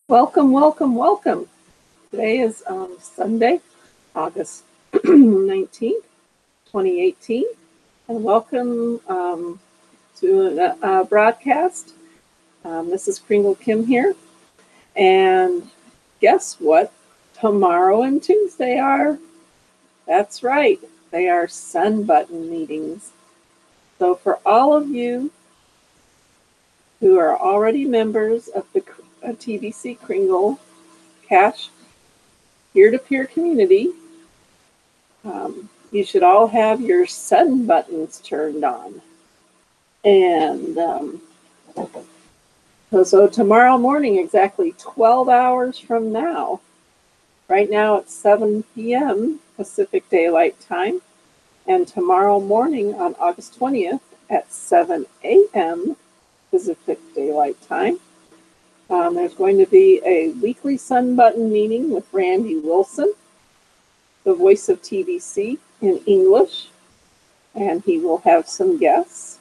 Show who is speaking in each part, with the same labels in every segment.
Speaker 1: Welcome, welcome, welcome. Today is Sunday, August 19th, 2018, and welcome to a broadcast. This is Kringle Kim here, and guess what? Tomorrow and Tuesday are, that's right, they are sun button meetings. So for all of you who are already members of the TBC Kringle Cash peer-to-peer community, you should all have your sun buttons turned on. And so tomorrow morning, exactly 12 hours from now, right now it's 7 p.m. Pacific Daylight Time, and tomorrow morning on August 20th at 7 a.m. Pacific Daylight Time, there's going to be a weekly sun button meeting with Randy Wilson, the voice of TBC in English, and he will have some guests.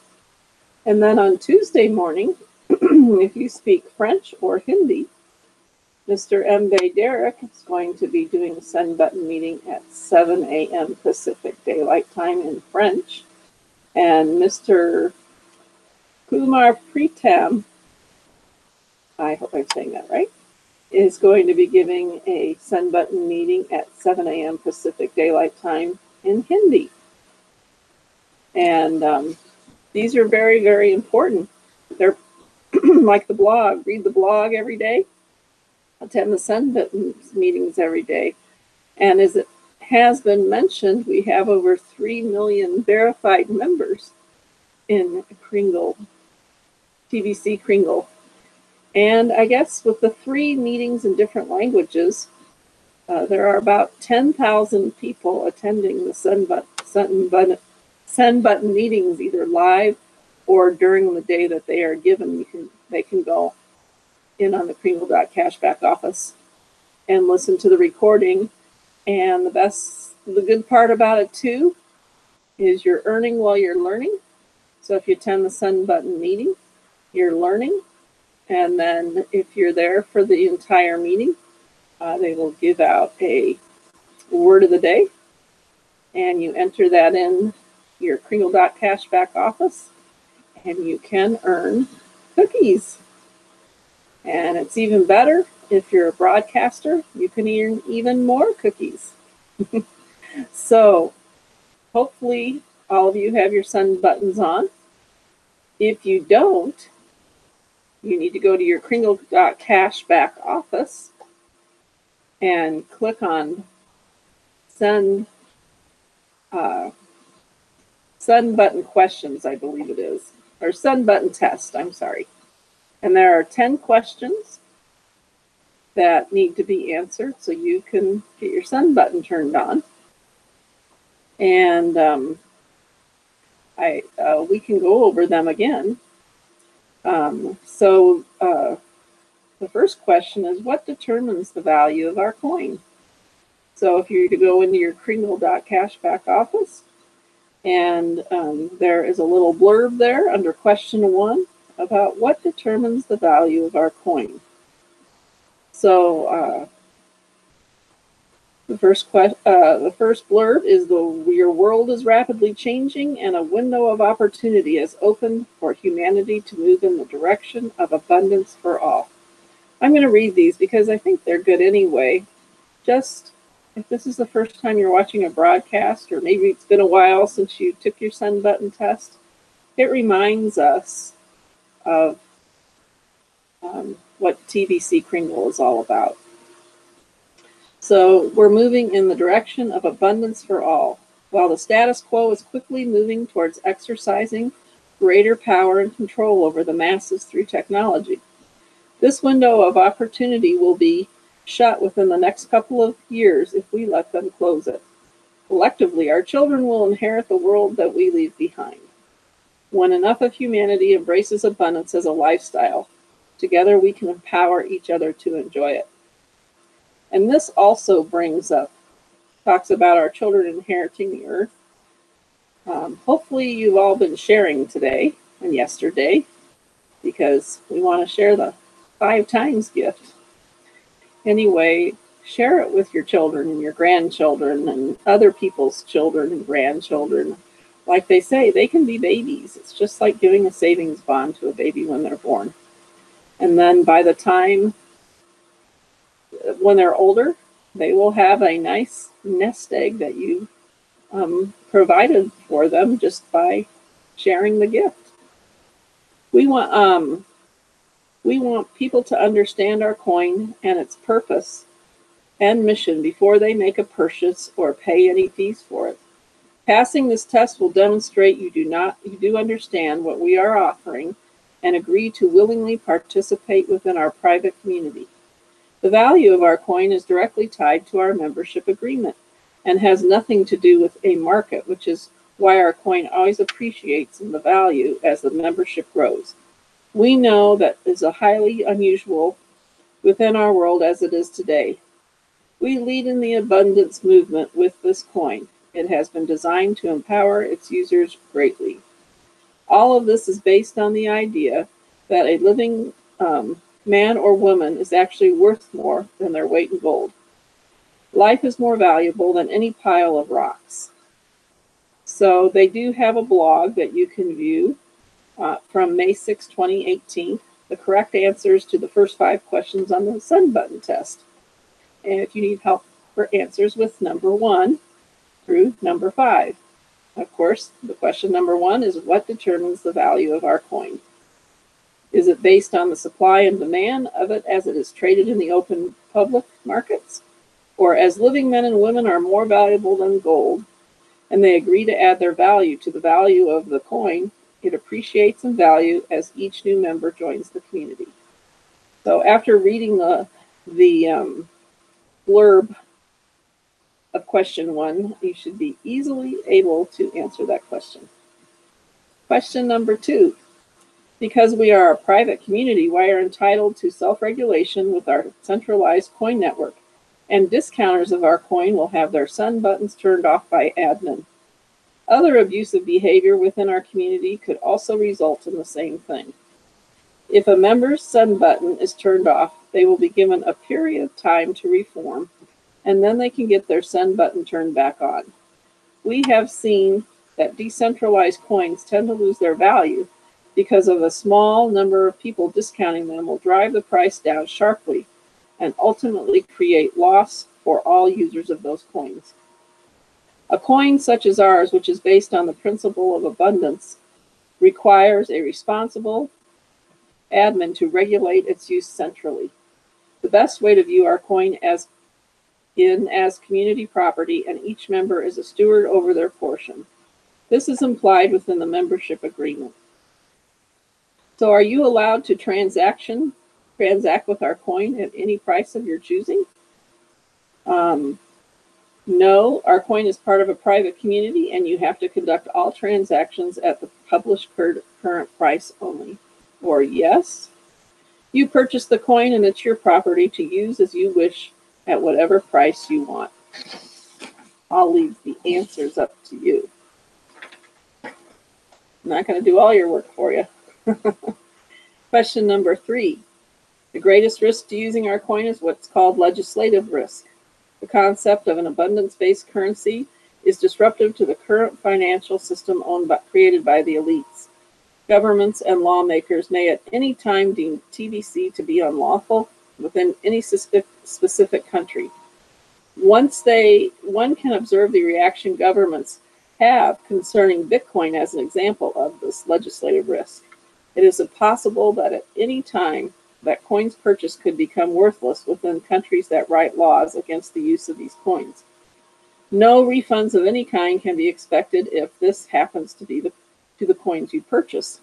Speaker 1: And then on Tuesday morning, if you speak French or Hindi, Mr. M. Derek is going to be doing a sun button meeting at 7 a.m. Pacific Daylight Time in French. And Mr. Kumar Pritam, I hope I'm saying that right, is going to be giving a sun button meeting at 7 a.m. Pacific Daylight Time in Hindi. And these are very, very important. They're like the blog. Read the blog every day. Attend the sun button meetings every day. And as it has been mentioned, we have over 3 million verified members in Kringle, TBC Kringle. And I guess with the 3 meetings in different languages, there are about 10,000 people attending the sun button meetings, either live or during the day that they are given. They can go in on the Kringle.cash back office and listen to the recording. And the good part about it too is you're earning while you're learning. So if you attend the sun button meeting, you're learning. And then if you're there for the entire meeting, they will give out a word of the day, and you enter that in your Kringle.cash back office, and you can earn cookies. And it's even better if you're a broadcaster, you can earn even more cookies. So hopefully all of you have your sun buttons on. If you don't, you need to go to your Kringle.cash back office and click on sun button questions, I believe it is, or sun button test, I'm sorry. And there are 10 questions that need to be answered so you can get your sun button turned on. And we can go over them again. So the first question is, what determines the value of our coin? So if you go into your Kringle.cash back office, and there is a little blurb there under question 1 about what determines the value of our coin. So the first blurb is your world is rapidly changing and a window of opportunity has opened for humanity to move in the direction of abundance for all. I'm going to read these because I think they're good anyway. Just if this is the first time you're watching a broadcast, or maybe it's been a while since you took your sun button test, it reminds us of what TBC Kringle is all about. So we're moving in the direction of abundance for all, while the status quo is quickly moving towards exercising greater power and control over the masses through technology. This window of opportunity will be shut within the next couple of years if we let them close it. Collectively, our children will inherit the world that we leave behind. When enough of humanity embraces abundance as a lifestyle, together we can empower each other to enjoy it. And this also talks about our children inheriting the earth. Hopefully you've all been sharing today and yesterday, because we want to share the 5 times gift. Anyway, share it with your children and your grandchildren and other people's children and grandchildren. Like they say, they can be babies. It's just like giving a savings bond to a baby when they're born. And then by the time when they're older, they will have a nice nest egg that you provided for them just by sharing the gift. We want people to understand our coin and its purpose and mission before they make a purchase or pay any fees for it. Passing this test will demonstrate you do understand what we are offering and agree to willingly participate within our private community. The value of our coin is directly tied to our membership agreement and has nothing to do with a market, which is why our coin always appreciates in the value as the membership grows. We know that is a highly unusual within our world as it is today. We lead in the abundance movement with this coin. It has been designed to empower its users greatly. All of this is based on the idea that a living man or woman is actually worth more than their weight in gold. Life is more valuable than any pile of rocks. So they do have a blog that you can view from May 6, 2018, the correct answers to the first 5 questions on the Sun Button test. And if you need help for answers with number 1 through number 5. Of course, the question number 1 is what determines the value of our coin? Is it based on the supply and demand of it as it is traded in the open public markets? Or as living men and women are more valuable than gold, and they agree to add their value to the value of the coin, it appreciates in value as each new member joins the community. So after reading the blurb of question 1, you should be easily able to answer that question. Question number 2. Because we are a private community, we are entitled to self-regulation with our centralized coin network, and discounters of our coin will have their Sun buttons turned off by admin. Other abusive behavior within our community could also result in the same thing. If a member's Sun button is turned off, they will be given a period of time to reform, and then they can get their Sun button turned back on. We have seen that decentralized coins tend to lose their value because of a small number of people discounting them will drive the price down sharply and ultimately create loss for all users of those coins. A coin such as ours, which is based on the principle of abundance, requires a responsible admin to regulate its use centrally. The best way to view our coin as community property, and each member is a steward over their portion. This is implied within the membership agreement. So are you allowed to transact with our coin at any price of your choosing? No, our coin is part of a private community and you have to conduct all transactions at the published current price only. Or yes, you purchase the coin and it's your property to use as you wish at whatever price you want. I'll leave the answers up to you. I'm not going to do all your work for you. Question number 3. The greatest risk to using our coin is what's called legislative risk. The concept of an abundance-based currency is disruptive to the current financial system created by the elites. Governments and lawmakers may at any time deem TBC to be unlawful within any specific country. One can observe the reaction governments have concerning Bitcoin as an example of this legislative risk. It is possible that at any time that coins purchased could become worthless within countries that write laws against the use of these coins. No refunds of any kind can be expected if this happens to be to the coins you purchase.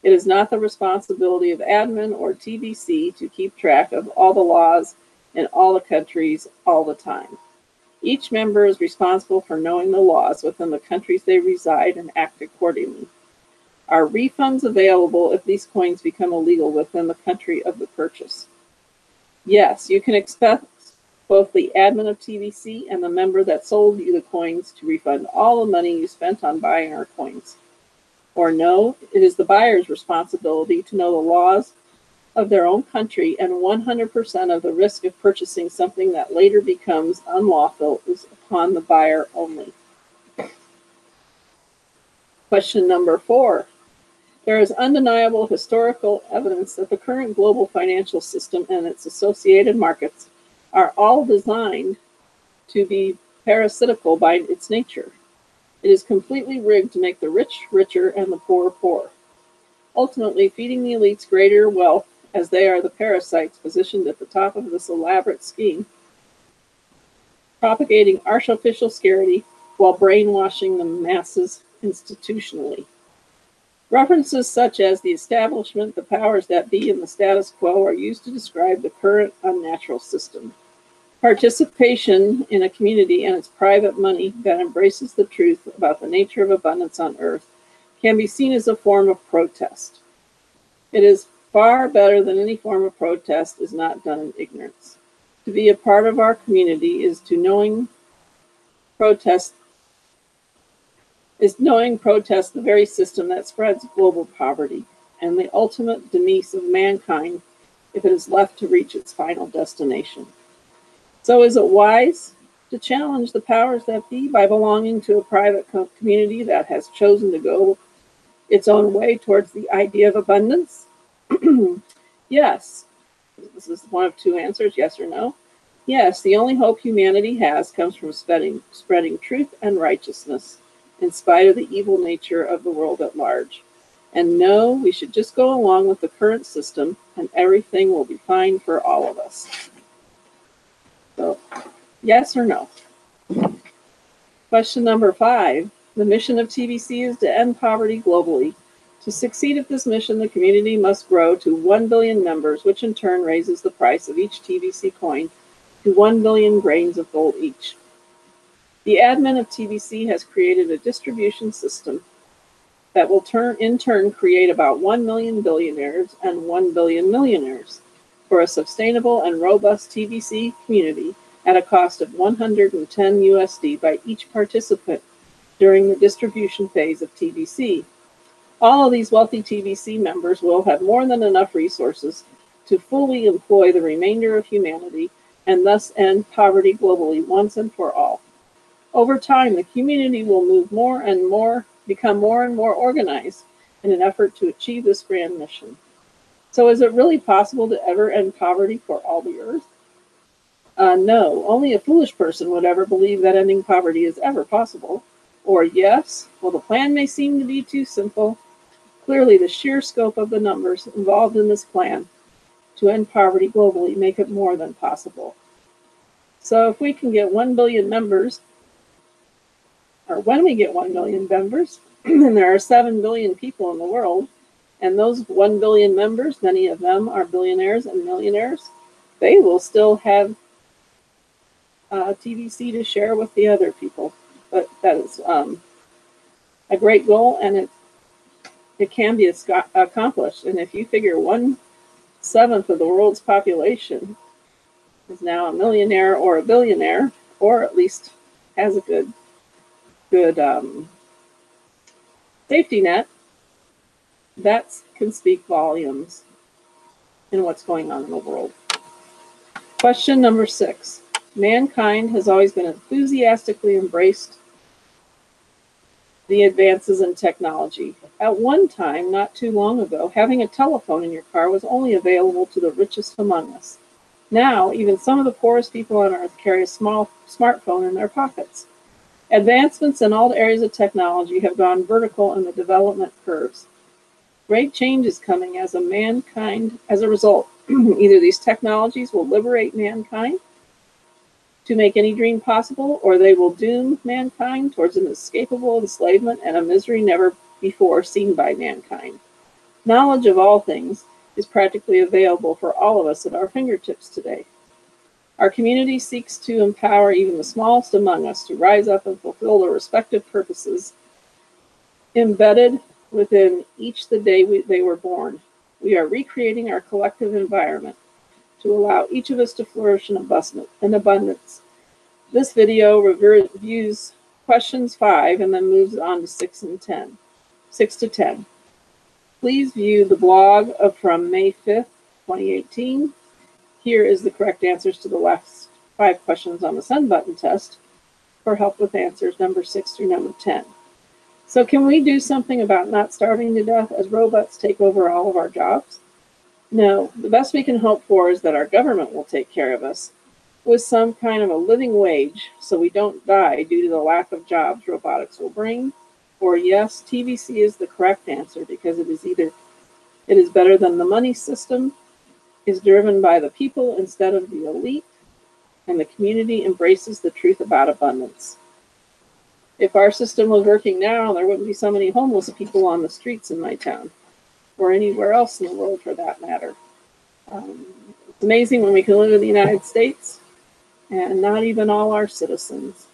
Speaker 1: It is not the responsibility of admin or TBC to keep track of all the laws in all the countries all the time. Each member is responsible for knowing the laws within the countries they reside and act accordingly. Are refunds available if these coins become illegal within the country of the purchase? Yes, you can expect both the admin of TBC and the member that sold you the coins to refund all the money you spent on buying our coins. Or no, it is the buyer's responsibility to know the laws of their own country, and 100% of the risk of purchasing something that later becomes unlawful is upon the buyer only. Question number 4. There is undeniable historical evidence that the current global financial system and its associated markets are all designed to be parasitical by its nature. It is completely rigged to make the rich richer and the poor poor, ultimately feeding the elites greater wealth as they are the parasites positioned at the top of this elaborate scheme, propagating artificial scarcity while brainwashing the masses institutionally. References such as the establishment, the powers that be, and the status quo are used to describe the current unnatural system. Participation in a community and its private money that embraces the truth about the nature of abundance on earth can be seen as a form of protest. It is far better than any form of protest is not done in ignorance. To be a part of our community is knowing protest the very system that spreads global poverty and the ultimate demise of mankind if it is left to reach its final destination. So is it wise to challenge the powers that be by belonging to a private community that has chosen to go its own way towards the idea of abundance? Yes. This is one of two answers, yes or no. Yes, the only hope humanity has comes from spreading truth and righteousness in spite of the evil nature of the world at large. And no, we should just go along with the current system and everything will be fine for all of us. So, yes or no? Question number 5. The mission of TBC is to end poverty globally. To succeed at this mission, the community must grow to 1 billion members, which in turn raises the price of each TBC coin to 1 billion grains of gold each. The admin of TBC has created a distribution system that will in turn create about 1 million billionaires and 1 billion millionaires for a sustainable and robust TBC community at a cost of 110 USD by each participant during the distribution phase of TBC. All of these wealthy TBC members will have more than enough resources to fully employ the remainder of humanity and thus end poverty globally once and for all. Over time, the community will become more and more organized in an effort to achieve this grand mission. So is it really possible to ever end poverty for all the earth? No, only a foolish person would ever believe that ending poverty is ever possible. Or yes, well, the plan may seem to be too simple. Clearly, the sheer scope of the numbers involved in this plan to end poverty globally make it more than possible. So if we can get 1 billion members, or when we get 1 million members, and there are 7 billion people in the world, and those 1 billion members, many of them are billionaires and millionaires, they will still have TBC to share with the other people. But that is a great goal, and it can be accomplished. And if you figure 1/7 of the world's population is now a millionaire or a billionaire, or at least has a good safety net, that can speak volumes in what's going on in the world. Question number 6. Mankind has always been enthusiastically embraced the advances in technology. At one time, not too long ago, having a telephone in your car was only available to the richest among us. Now, even some of the poorest people on earth carry a small smartphone in their pockets. Advancements in all areas of technology have gone vertical in the development curves. Great change is coming as a result. Either these technologies will liberate mankind to make any dream possible, or they will doom mankind towards an inescapable enslavement and a misery never before seen by mankind. Knowledge of all things is practically available for all of us at our fingertips today. Our community seeks to empower even the smallest among us to rise up and fulfill their respective purposes embedded within each the day they were born. We are recreating our collective environment to allow each of us to flourish in abundance. This video reviews questions 5 and then moves on to 6 to 10. Please view the blog from May 5th, 2018. Here is the correct answers to the last 5 questions on the send button test for help with answers number 6 through number 10. So can we do something about not starving to death as robots take over all of our jobs? No, the best we can hope for is that our government will take care of us with some kind of a living wage so we don't die due to the lack of jobs robotics will bring. Or yes, TVC is the correct answer because it is better than the money system, is driven by the people instead of the elite, and the community embraces the truth about abundance. If our system was working now, there wouldn't be so many homeless people on the streets in my town, or anywhere else in the world for that matter. It's amazing when we can live in the United States and not even all our citizens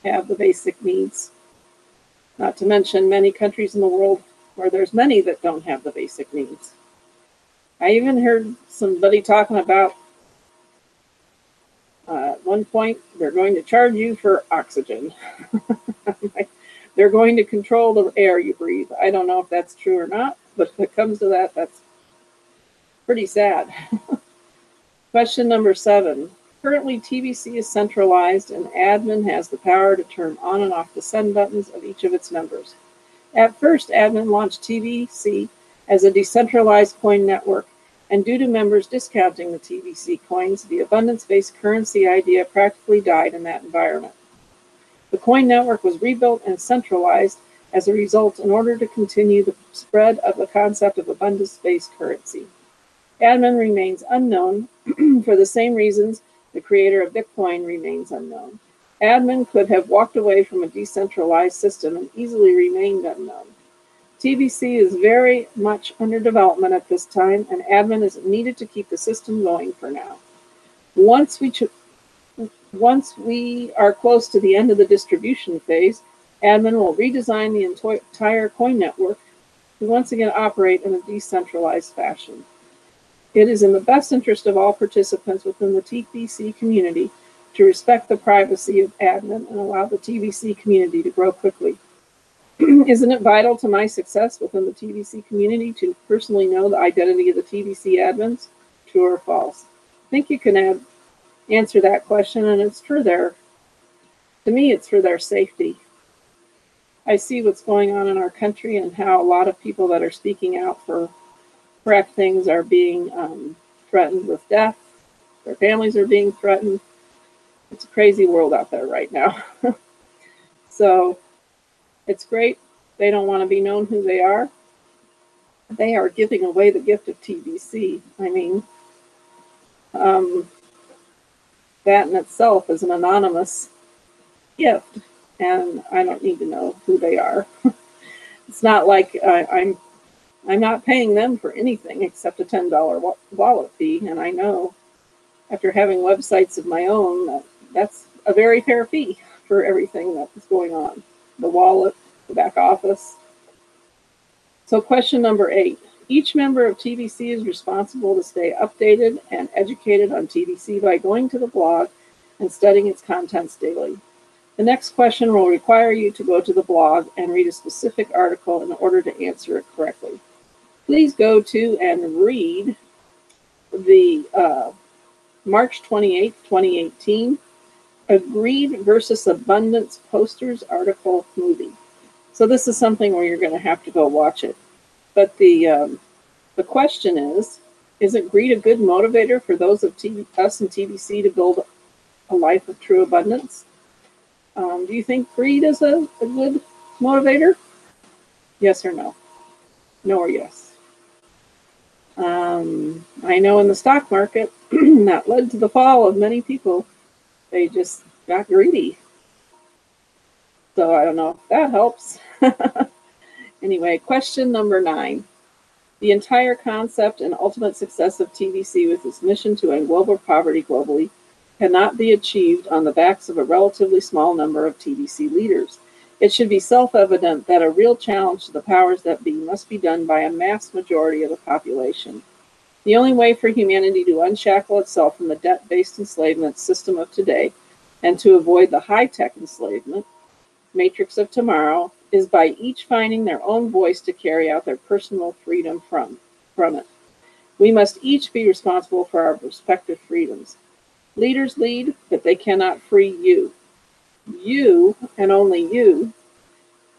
Speaker 1: have the basic needs. Not to mention many countries in the world where there's many that don't have the basic needs. I even heard somebody talking about at one point, they're going to charge you for oxygen. They're going to control the air you breathe. I don't know if that's true or not, but if it comes to that, that's pretty sad. Question number 7. Currently, TVC is centralized and admin has the power to turn on and off the send buttons of each of its members. At first, admin launched TVC as a decentralized coin network, and due to members discounting the TVC coins, the abundance-based currency idea practically died in that environment. The coin network was rebuilt and centralized as a result in order to continue the spread of the concept of abundance-based currency. Admin remains unknown for the same reasons the creator of Bitcoin remains unknown. Admin could have walked away from a decentralized system and easily remained unknown. TVC is very much under development at this time, and admin is needed to keep the system going for now. Once we are close to the end of the distribution phase, admin will redesign the entire coin network to once again operate in a decentralized fashion. It is in the best interest of all participants within the TVC community to respect the privacy of admin and allow the TVC community to grow quickly. Isn't it vital to my success within the TVC community to personally know the identity of the TVC admins? True or false? I think you can answer that question, and it's for to me, it's for their safety. I see what's going on in our country and how a lot of people that are speaking out for correct things are being threatened with death. Their families are being threatened. It's a crazy world out there right now. So it's great. They don't want to be known who they are. They are giving away the gift of TVC. I mean, that in itself is an anonymous gift, and I don't need to know who they are. It's not like I'm not paying them for anything except a $10 wallet fee, and I know after having websites of my own, that's a very fair fee for everything that is going on. The wallet, the back office. So question number 8. Each member of TVC is responsible to stay updated and educated on TVC by going to the blog and studying its contents daily. The next question will require you to go to the blog and read a specific article in order to answer it correctly. Please go to and read the March 28, 2018 Agreed versus Abundance Posters Article Movie. So this is something where you're going to have to go watch it. But the question is it greed a good motivator for those of us in TVC to build a life of true abundance? Do you think greed is a good motivator? Yes or no? No or yes? I know in the stock market, that led to the fall of many people. They just got greedy. So I don't know if that helps. Anyway, question number 9. The entire concept and ultimate success of TVC with its mission to end global poverty globally cannot be achieved on the backs of a relatively small number of TVC leaders. It should be self-evident that a real challenge to the powers that be must be done by a mass majority of the population. The only way for humanity to unshackle itself from the debt-based enslavement system of today and to avoid the high-tech enslavement matrix of tomorrow is by each finding their own voice to carry out their personal freedom from it. We must each be responsible for our respective freedoms. Leaders lead, but they cannot free you. You, and only you,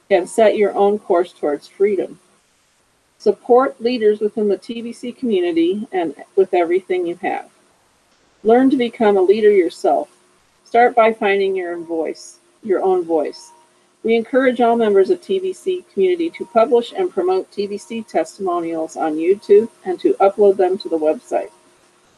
Speaker 1: can set your own course towards freedom. Support leaders within the TBC community and with everything you have. Learn to become a leader yourself. Start by finding your own voice. We encourage all members of TBC community to publish and promote TBC testimonials on YouTube and to upload them to the website.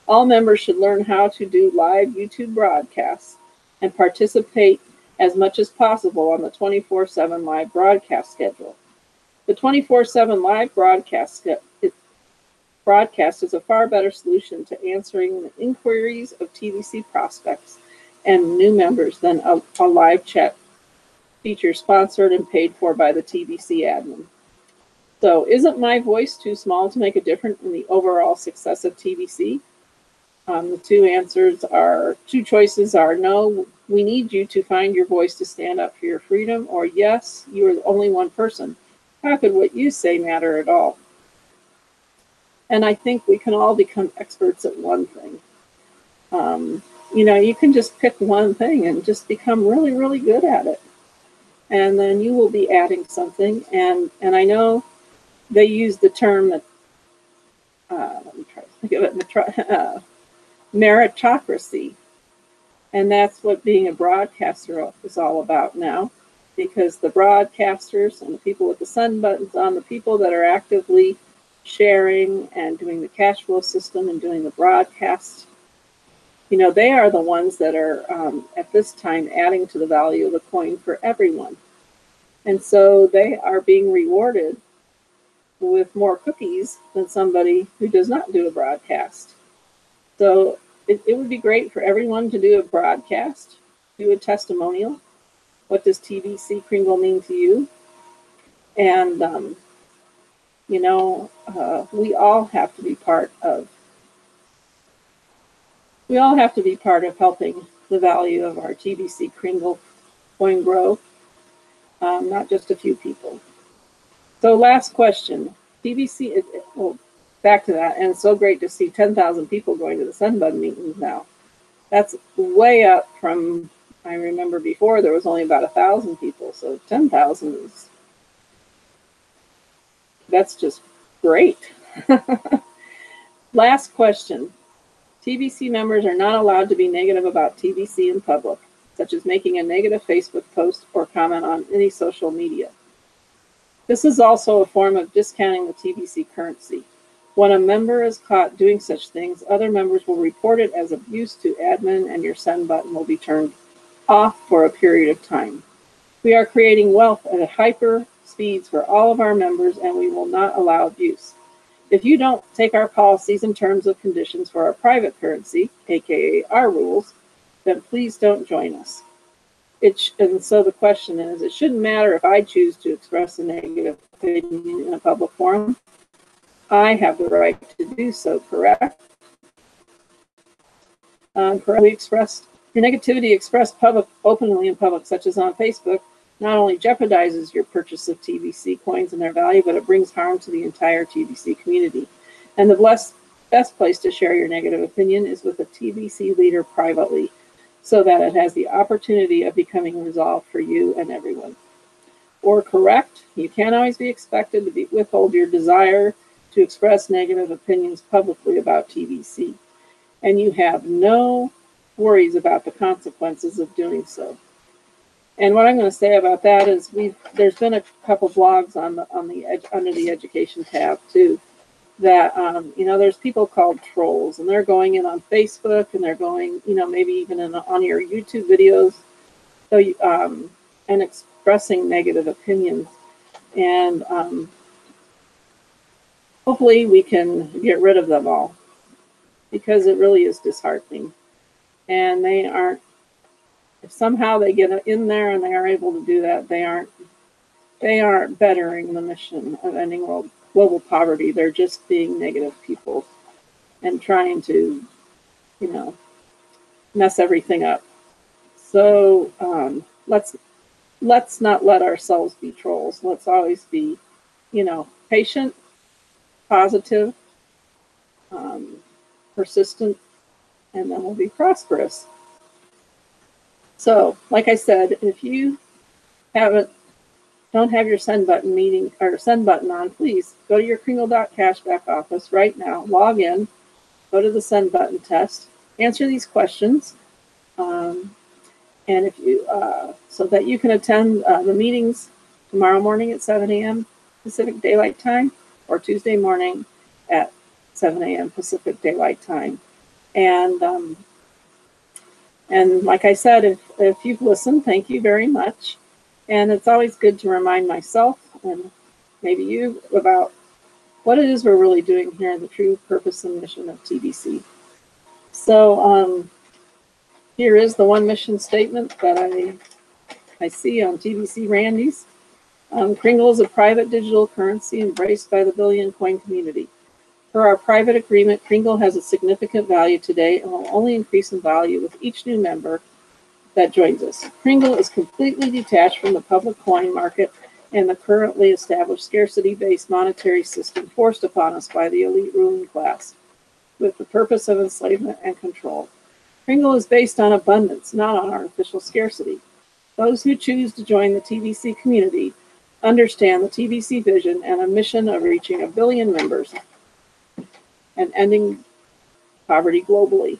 Speaker 1: All members should learn how to do live YouTube broadcasts and participate as much as possible on the 24/7 live broadcast schedule. The 24/7 live broadcast is a far better solution to answering the inquiries of TBC prospects and new members than a live chat feature sponsored and paid for by the TBC admin. So, isn't my voice too small to make a difference in the overall success of TBC? The two choices are no, we need you to find your voice to stand up for your freedom, or yes, you are only one person. How could what you say matter at all? And I think we can all become experts at one thing. You can just pick one thing and just become really, really good at it. And then you will be adding something. And I know they use the term that, let me try to think of it, meritocracy. And that's what being a broadcaster is all about now, because the broadcasters and the people with the sun buttons on, the people that are actively sharing and doing the cash flow system and doing the broadcast, they are the ones that are at this time adding to the value of the coin for everyone. And so they are being rewarded with more cookies than somebody who does not do a broadcast. So it would be great for everyone to do a broadcast, do a testimonial. What does TBC Kringle mean to you? And, we all have to be part of helping the value of our TBC Kringle coin grow, not just a few people. So last question, TBC, back to that, and it's so great to see 10,000 people going to the Sunbud meetings now. That's way up from, I remember before there was only about 1,000 people, so 10,000 that's just great. Last question. TBC members are not allowed to be negative about TBC in public, such as making a negative Facebook post or comment on any social media. This is also a form of discounting the TBC currency. When a member is caught doing such things, other members will report it as abuse to admin, and your send button will be turned off for a period of time. We are creating wealth at hyper speeds for all of our members, and we will not allow abuse. If you don't take our policies and terms of conditions for our private currency, aka our rules, then please don't join us. And so the question is, it shouldn't matter if I choose to express a negative opinion in a public forum. I have the right to do so, correct? Correctly expressed. Your negativity expressed openly in public, such as on Facebook, not only jeopardizes your purchase of TBC coins and their value, but it brings harm to the entire TBC community. And the best place to share your negative opinion is with a TBC leader privately, so that it has the opportunity of becoming resolved for you and everyone. Or correct, you can't always be expected to withhold your desire to express negative opinions publicly about TBC. And you have no worries about the consequences of doing so. And what I'm going to say about that is there's been a couple blogs under the education tab too, that there's people called trolls, and they're going in on Facebook, and they're going maybe even on your YouTube videos, so and expressing negative opinions, and hopefully we can get rid of them all, because it really is disheartening. And if somehow they get in there and they are able to do that, they aren't bettering the mission of ending global poverty. They're just being negative people and trying to, mess everything up. So let's not let ourselves be trolls. Let's always be, patient, positive, persistent, and then we'll be prosperous. So, like I said, if you don't have your send button on, please go to your Kringle.cash back office right now, log in, go to the send button test, answer these questions, and if you so that you can attend the meetings tomorrow morning at 7 a.m. Pacific Daylight Time, or Tuesday morning at 7 a.m. Pacific Daylight Time. And like I said, if you've listened, thank you very much. And it's always good to remind myself and maybe you about what it is we're really doing here in the true purpose and mission of TBC. So here is the one mission statement that I see on TBC Randy's. Kringle is a private digital currency embraced by the billion coin community. Per our private agreement, Kringle has a significant value today and will only increase in value with each new member that joins us. Kringle is completely detached from the public coin market and the currently established scarcity-based monetary system forced upon us by the elite ruling class, with the purpose of enslavement and control. Kringle is based on abundance, not on artificial scarcity. Those who choose to join the TBC community understand the TBC vision and a mission of reaching 1 billion members and ending poverty globally.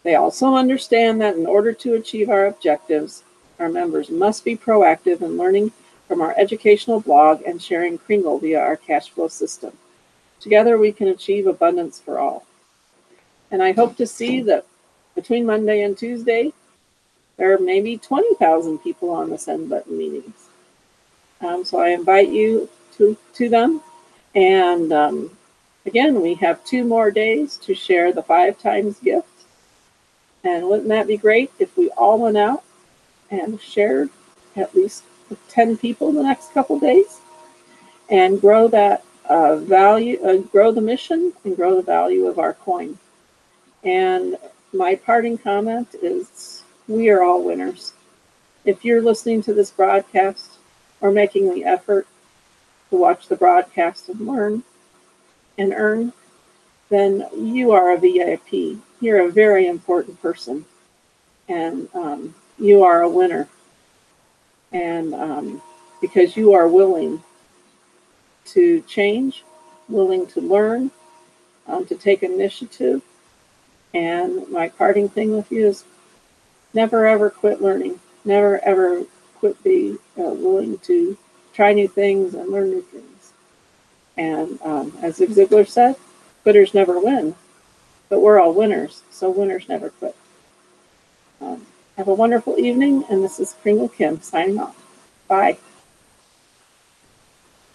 Speaker 1: They also understand that in order to achieve our objectives, our members must be proactive in learning from our educational blog and sharing Kringle via our cash flow system. Together we can achieve abundance for all. And I hope to see that between Monday and Tuesday, there are maybe 20,000 people on the send button meetings. So I invite you to them. And again, we have 2 more days to share the 5 times gift. And wouldn't that be great if we all went out and shared at least with 10 people the next couple days and grow that value, grow the mission and grow the value of our coin. And my parting comment is we are all winners. If you're listening to this broadcast or making the effort to watch the broadcast and learn and earn, then you are a VIP. You're a very important person, and you are a winner. And because you are willing to change, willing to learn, to take initiative. And my parting thing with you is never ever quit learning. Never ever quit being willing to try new things and learn new things. And as Zig Ziglar said, quitters never win, but we're all winners, so winners never quit. Have a wonderful evening, and this is Kringle Kim signing off. Bye.